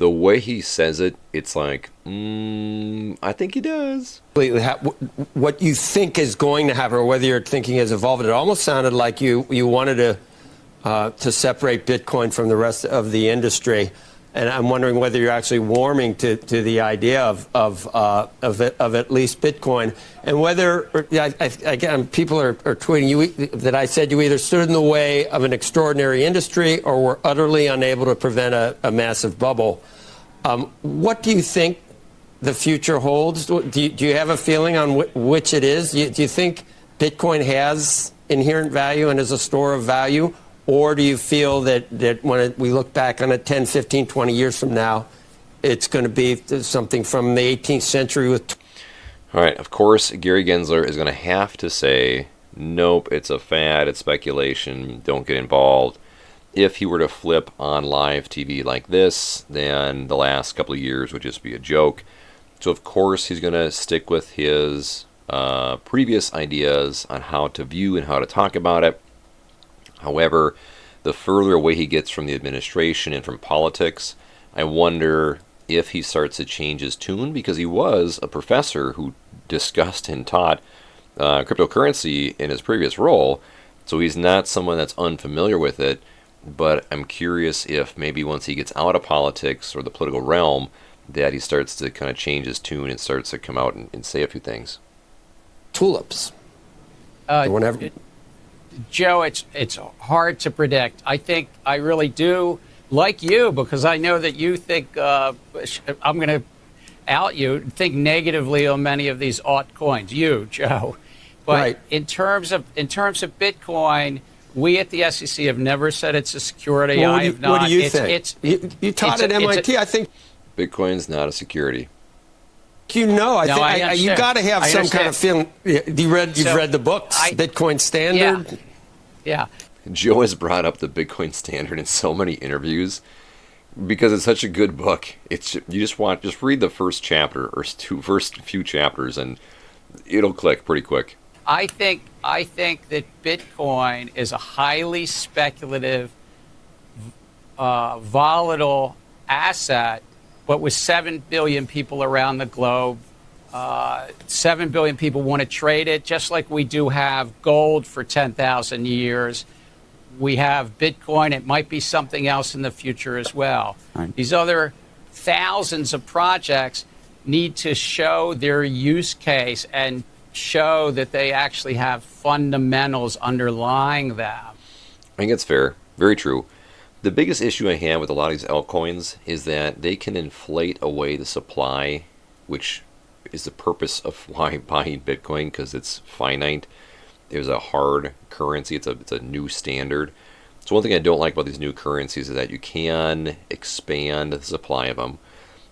the way he says it, it's like, I think he does. What you think is going to happen, or whether your thinking has evolved, it almost sounded like you wanted to separate Bitcoin from the rest of the industry. And I'm wondering whether you're actually warming to the idea of at least Bitcoin, and whether again people are tweeting you that I said you either stood in the way of an extraordinary industry or were utterly unable to prevent a massive bubble. What do you think the future holds? Do you have a feeling on which it is? Do you think Bitcoin has inherent value and is a store of value? Or do you feel that when we look back on it 10, 15, 20 years from now, it's going to be something from the 18th century with... All right, of course, Gary Gensler is going to have to say, nope, it's a fad, it's speculation, don't get involved. If he were to flip on live TV like this, then the last couple of years would just be a joke. So, of course, he's going to stick with his previous ideas on how to view and how to talk about it. However, the further away he gets from the administration and from politics, I wonder if he starts to change his tune, because he was a professor who discussed and taught cryptocurrency in his previous role. So he's not someone that's unfamiliar with it, but I'm curious if maybe once he gets out of politics or the political realm, that he starts to kind of change his tune and starts to come out and say a few things. Tulips. Joe, it's hard to predict. I think I really do like you, because I know that you think I'm going to out you, think negatively on many of these altcoins. You, Joe, but right. in terms of Bitcoin, we at the SEC have never said it's a security. Well, I have not. What do you think? You taught at MIT, I think. Bitcoin's not a security. You got to have some kind of feeling. You've read the books, Bitcoin Standard. Yeah. Joe has brought up the Bitcoin Standard in so many interviews because it's such a good book. It's just read the first chapter or first few chapters and it'll click pretty quick. I think that Bitcoin is a highly speculative, volatile asset. But with 7 billion people around the globe, 7 billion people want to trade it, just like we do have gold for 10,000 years. We have Bitcoin. It might be something else in the future as well. Right. These other thousands of projects need to show their use case and show that they actually have fundamentals underlying them. I think it's fair. Very true. The biggest issue I have with a lot of these altcoins is that they can inflate away the supply, which is the purpose of why buying Bitcoin, because it's finite. There's a hard currency. It's a new standard. So one thing I don't like about these new currencies is that you can expand the supply of them.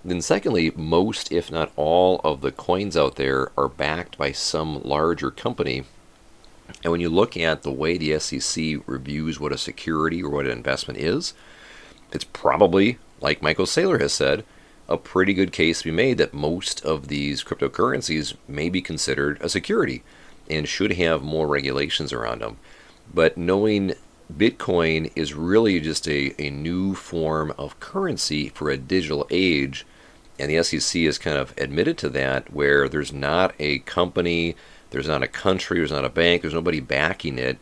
Then secondly, most, if not all, of the coins out there are backed by some larger company. And when you look at the way the SEC reviews what a security or what an investment is, it's probably, like Michael Saylor has said, a pretty good case to be made that most of these cryptocurrencies may be considered a security and should have more regulations around them. But knowing Bitcoin is really just a new form of currency for a digital age, and the SEC has kind of admitted to that, where there's not a company, there's not a country, there's not a bank, there's nobody backing it.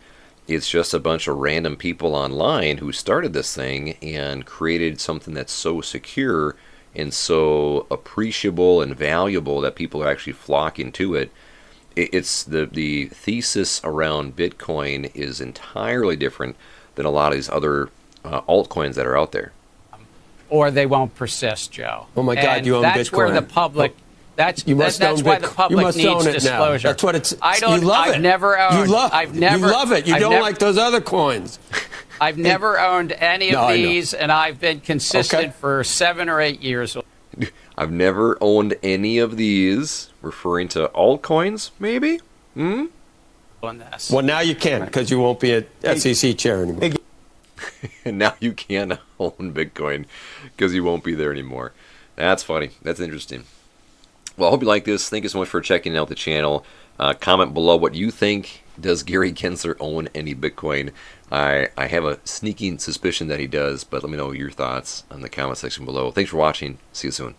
It's just a bunch of random people online who started this thing and created something that's so secure and so appreciable and valuable that people are actually flocking to it. It's the thesis around Bitcoin is entirely different than a lot of these other altcoins that are out there. Or they won't persist, Joe. Oh my God, you own Bitcoin. That's where the public... That's why the public needs disclosure. That's what it's. You love it. You love it. You don't like those other coins. I've never owned any of these, and I've been consistent for 7 or 8 years. I've never owned any of these, referring to altcoins, maybe? On this. Well, now you can, because you won't be a SEC chair anymore. And now you can own Bitcoin, because you won't be there anymore. That's funny. That's interesting. Well, I hope you like this. Thank you so much for checking out the channel. Comment below what you think. Does Gary Gensler own any Bitcoin? I have a sneaking suspicion that he does, but let me know your thoughts on the comment section below. Thanks for watching. See you soon.